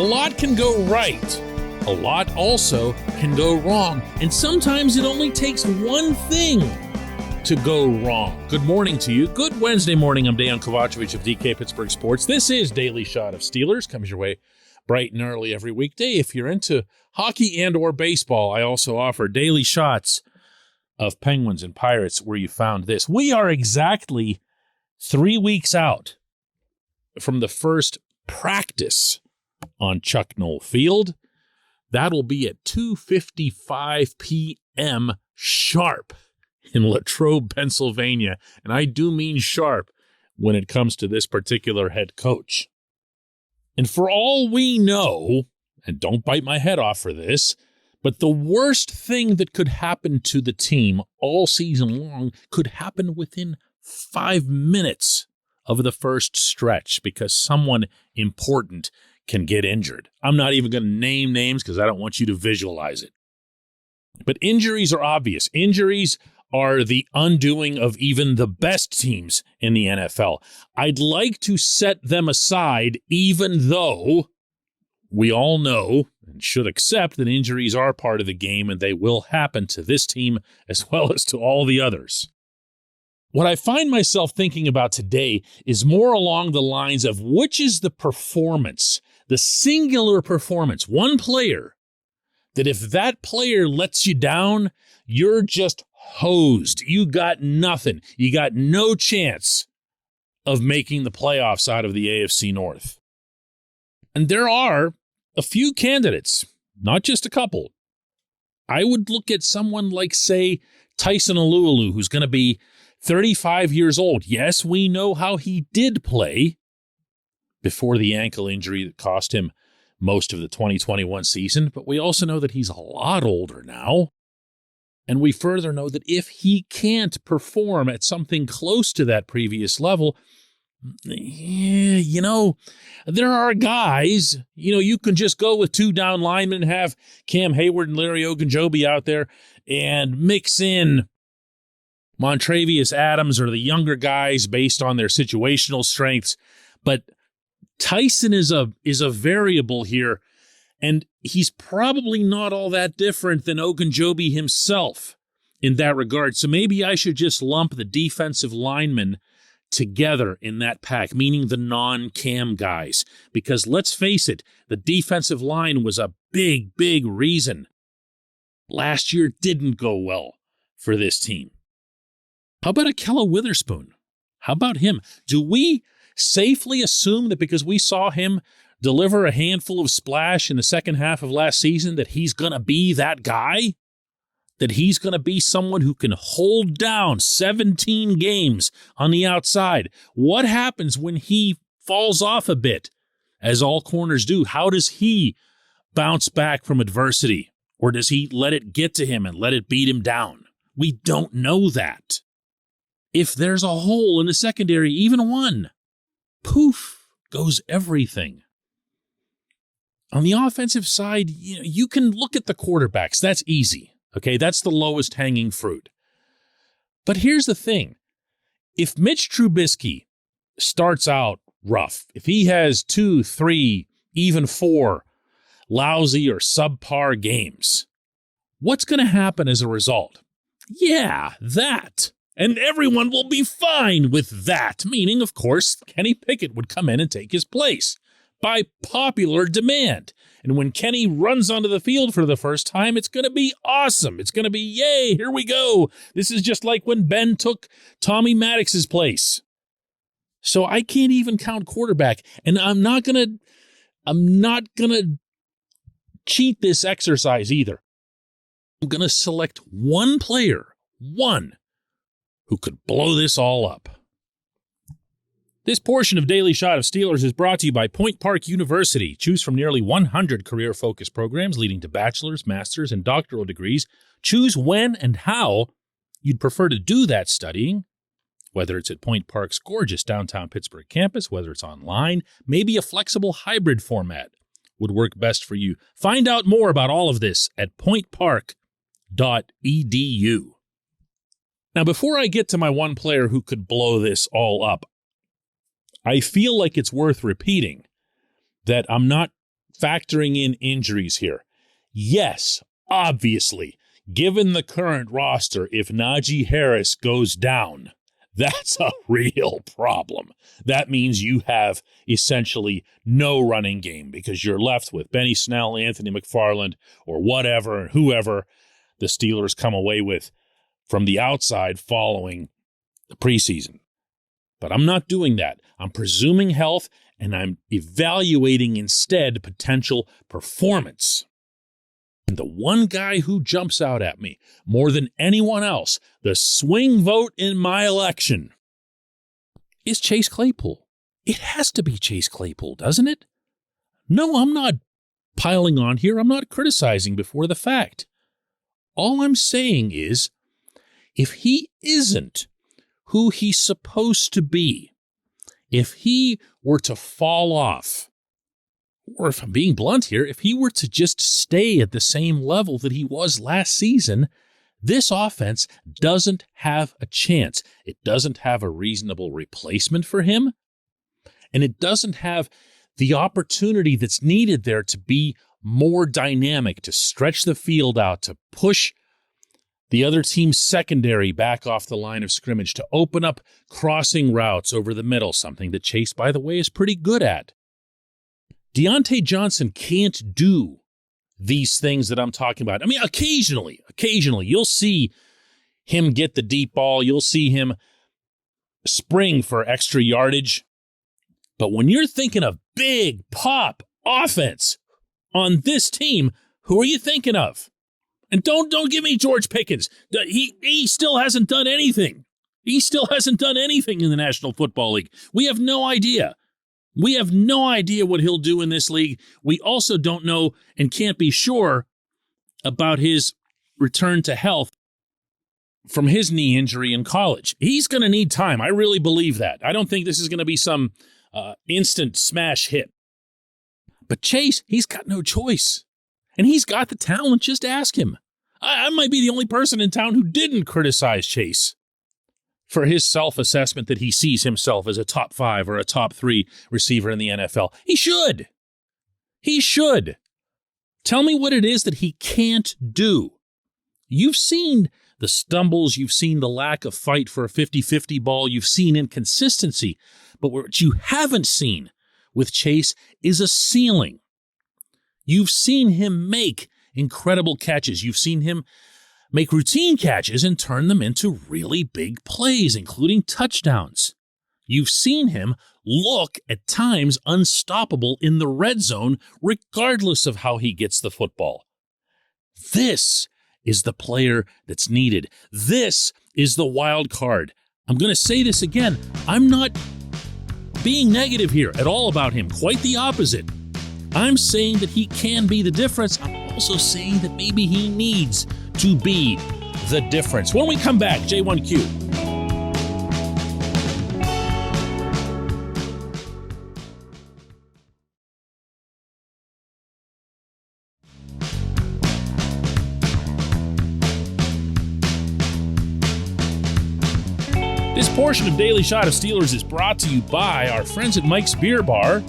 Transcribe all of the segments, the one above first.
A lot can go right. A lot also can go wrong. And sometimes it only takes one thing to go wrong. Good morning to you. Good Wednesday morning. I'm Dejan Kovacevic of DK Pittsburgh Sports. This is Daily Shot of Steelers. Comes your way bright and early every weekday. If you're into hockey and or baseball, I also offer daily shots of Penguins and Pirates where you found this. We are exactly 3 weeks out from the first practice on Chuck Knoll Field. That'll be at 2:55 p.m. sharp in Latrobe, Pennsylvania. And I do mean sharp when it comes to this particular head coach. And for all we know, and don't bite my head off for this, but the worst thing that could happen to the team all season long could happen within 5 minutes of the first stretch because someone important can get injured. I'm not even going to name names because I don't want you to visualize it. But injuries are obvious. Injuries are the undoing of even the best teams in the NFL. I'd like to set them aside, even though we all know and should accept that injuries are part of the game and they will happen to this team as well as to all the others. What I find myself thinking about today is more along the lines of which is the performance, the singular performance, one player, that if that player lets you down, you're just hosed. You got nothing. You got no chance of making the playoffs out of the AFC North. And there are a few candidates, not just a couple. I would look at someone like, say, Tyson Alualu, who's going to be 35 years old. Yes, we know how he did play before the ankle injury that cost him most of the 2021 season, but we also know that he's a lot older now. And we further know that if he can't perform at something close to that previous level, there are guys, you can just go with two down linemen and have Cam Hayward and Larry Ogunjobi out there and mix in Montravius Adams or the younger guys based on their situational strengths. But Tyson is a variable here, and he's probably not all that different than Ogunjobi himself in that regard. So maybe I should just lump the defensive linemen together in that pack, meaning the non-Cam guys. Because let's face it, the defensive line was a big, big reason last year didn't go well for this team. How about Akella Witherspoon? How about him? Do we safely assume that because we saw him deliver a handful of splash in the second half of last season that he's going to be that guy? That he's going to be someone who can hold down 17 games on the outside? What happens when he falls off a bit, as all corners do? How does he bounce back from adversity? Or does he let it get to him and let it beat him down? We don't know that. If there's a hole in the secondary, even one, poof, goes everything. On the offensive side, you can look at the quarterbacks. That's easy. Okay, that's the lowest hanging fruit. But here's the thing. If Mitch Trubisky starts out rough, if he has 2, 3, even 4 lousy or subpar games, what's going to happen as a result? Yeah, that. And everyone will be fine with that, meaning, of course, Kenny Pickett would come in and take his place by popular demand. And when Kenny runs onto the field for the first time, it's going to be awesome. It's going to be, yay, here we go. This is just like when Ben took Tommy Maddox's place. So I can't even count quarterback. And I'm not going to cheat this exercise either. I'm going to select one player, one, who could blow this all up. This portion of Daily Shot of Steelers is brought to you by Point Park University. Choose from nearly 100 career-focused programs leading to bachelor's, master's, and doctoral degrees. Choose when and how you'd prefer to do that studying, whether it's at Point Park's gorgeous downtown Pittsburgh campus, whether it's online, maybe a flexible hybrid format would work best for you. Find out more about all of this at pointpark.edu. Now, before I get to my one player who could blow this all up, I feel like it's worth repeating that I'm not factoring in injuries here. Yes, obviously, given the current roster, if Najee Harris goes down, that's a real problem. That means you have essentially no running game because you're left with Benny Snell, Anthony McFarland, or whatever, whoever the Steelers come away with from the outside following the preseason. But I'm not doing that. I'm presuming health, and I'm evaluating instead potential performance. And the one guy who jumps out at me more than anyone else, the swing vote in my election, is Chase Claypool. It has to be Chase Claypool, doesn't it? No, I'm not piling on here. I'm not criticizing before the fact. All I'm saying is, if he isn't who he's supposed to be, if he were to fall off, or if I'm being blunt here, if he were to just stay at the same level that he was last season, this offense doesn't have a chance. It doesn't have a reasonable replacement for him, and it doesn't have the opportunity that's needed there to be more dynamic, to stretch the field out, to push the other team's secondary back off the line of scrimmage, to open up crossing routes over the middle, something that Chase, by the way, is pretty good at. Deontay Johnson can't do these things that I'm talking about. I mean, occasionally, you'll see him get the deep ball. You'll see him spring for extra yardage. But when you're thinking of big pop offense on this team, who are you thinking of? And don't give me George Pickens. He still hasn't done anything. He still hasn't done anything in the National Football League. We have no idea. We have no idea what he'll do in this league. We also don't know and can't be sure about his return to health from his knee injury in college. He's going to need time. I really believe that. I don't think this is going to be some instant smash hit. But Chase, he's got no choice. And he's got the talent. Just ask him. I might be the only person in town who didn't criticize Chase for his self-assessment that he sees himself as a top 5 or a top 3 receiver in the NFL. He should. He should. Tell me what it is that he can't do. You've seen the stumbles. You've seen the lack of fight for a 50-50 ball. You've seen inconsistency. But what you haven't seen with Chase is a ceiling. You've seen him make incredible catches. You've seen him make routine catches and turn them into really big plays, including touchdowns. You've seen him look at times unstoppable in the red zone, regardless of how he gets the football. This is the player that's needed. This is the wild card. I'm going to say this again. I'm not being negative here at all about him. Quite the opposite. I'm saying that he can be the difference. I'm also saying that maybe he needs to be the difference. When we come back, J1Q. This portion of Daily Shot of Steelers is brought to you by our friends at Mike's Beer Bar.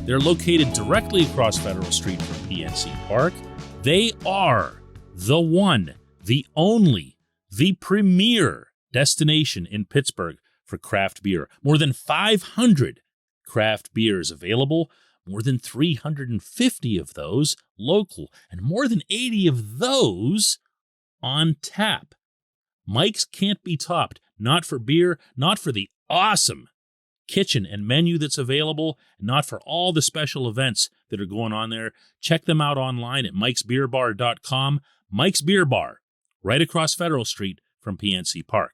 They're located directly across Federal Street from PNC Park. They are the one, the only, the premier destination in Pittsburgh for craft beer. More than 500 craft beers available, more than 350 of those local, and more than 80 of those on tap. Mike's can't be topped, not for beer, not for the awesome kitchen and menu that's available, and not for all the special events that are going on there. Check them out online at mikesbeerbar.com. Mike's Beer Bar, right across Federal Street from PNC Park.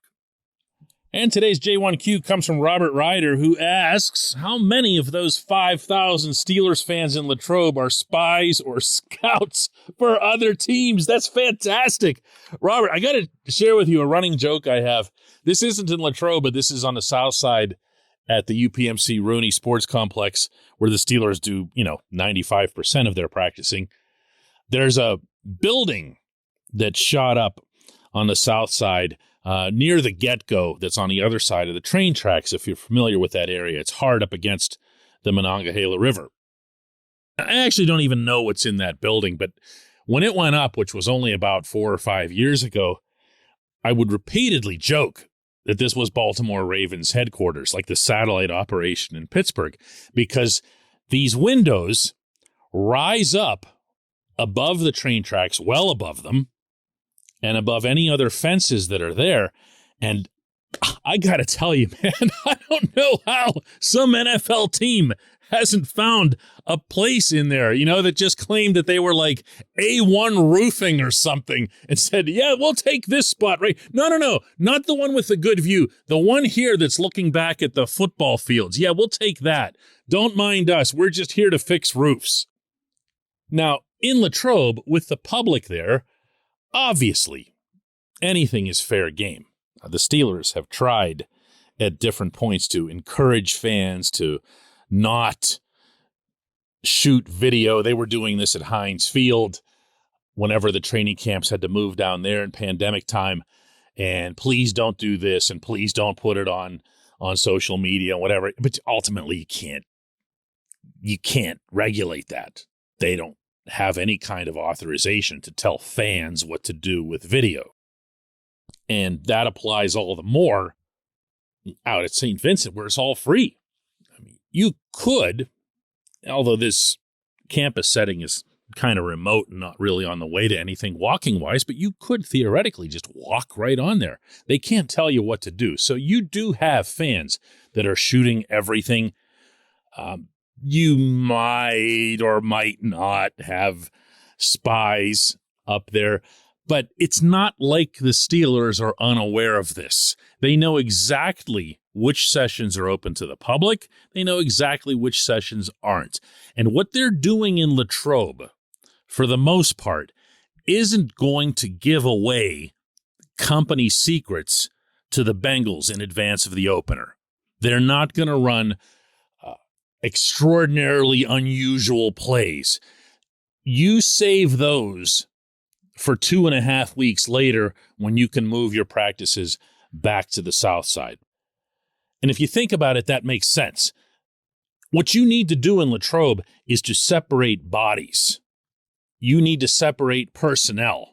And today's J1Q comes from Robert Ryder, who asks, how many of those 5,000 Steelers fans in Latrobe are spies or scouts for other teams? That's fantastic. Robert, I got to share with you a running joke I have. This isn't in Latrobe, but this is on the south side at the UPMC Rooney Sports Complex, where the Steelers do, 95% of their practicing. There's a building that shot up on the south side near the get-go that's on the other side of the train tracks, if you're familiar with that area. It's hard up against the Monongahela River. I actually don't even know what's in that building, but when it went up, which was only about 4 or 5 years ago, I would repeatedly joke that this was Baltimore Ravens headquarters, like the satellite operation in Pittsburgh, because these windows rise up above the train tracks, well above them, and above any other fences that are there. And I got to tell you, man, I don't know how some NFL team hasn't found a place in there, that just claimed that they were like A1 roofing or something and said, yeah, we'll take this spot, right? No, not the one with the good view. The one here that's looking back at the football fields. Yeah, we'll take that. Don't mind us. We're just here to fix roofs. Now, in Latrobe, with the public there, obviously, anything is fair game. The Steelers have tried at different points to encourage fans to not shoot video. They were doing this at Heinz Field whenever the training camps had to move down there in pandemic time. And please don't do this, and please don't put it on social media, whatever. But ultimately, you can't regulate that. They don't have any kind of authorization to tell fans what to do with video. And that applies all the more out at St. Vincent, where it's all free. I mean, you could, although this campus setting is kind of remote and not really on the way to anything walking-wise, but you could theoretically just walk right on there. They can't tell you what to do. So you do have fans that are shooting everything. You might or might not have spies up there. But it's not like the Steelers are unaware of this. They know exactly which sessions are open to the public. They know exactly which sessions aren't. And what they're doing in Latrobe, for the most part, isn't going to give away company secrets to the Bengals in advance of the opener. They're not going to run extraordinarily unusual plays. You save those for 2.5 weeks later when you can move your practices back to the south side. And if you think about it, that makes sense. What you need to do in Latrobe is to separate bodies. You need to separate personnel.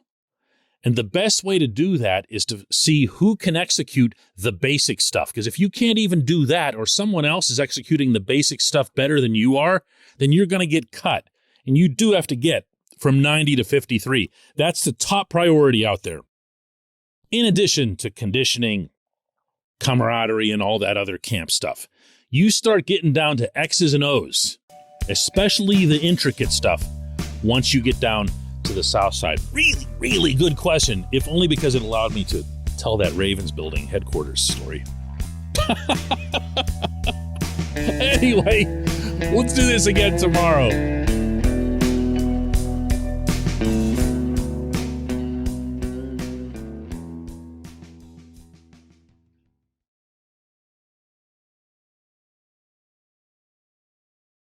And the best way to do that is to see who can execute the basic stuff. Because if you can't even do that, or someone else is executing the basic stuff better than you are, then you're going to get cut. And you do have to get from 90 to 53. That's the top priority out there. In addition to conditioning, camaraderie, and all that other camp stuff, you start getting down to X's and O's, especially the intricate stuff, once you get down to the south side. Really, really good question, if only because it allowed me to tell that Ravens building headquarters story. Anyway, let's do this again tomorrow.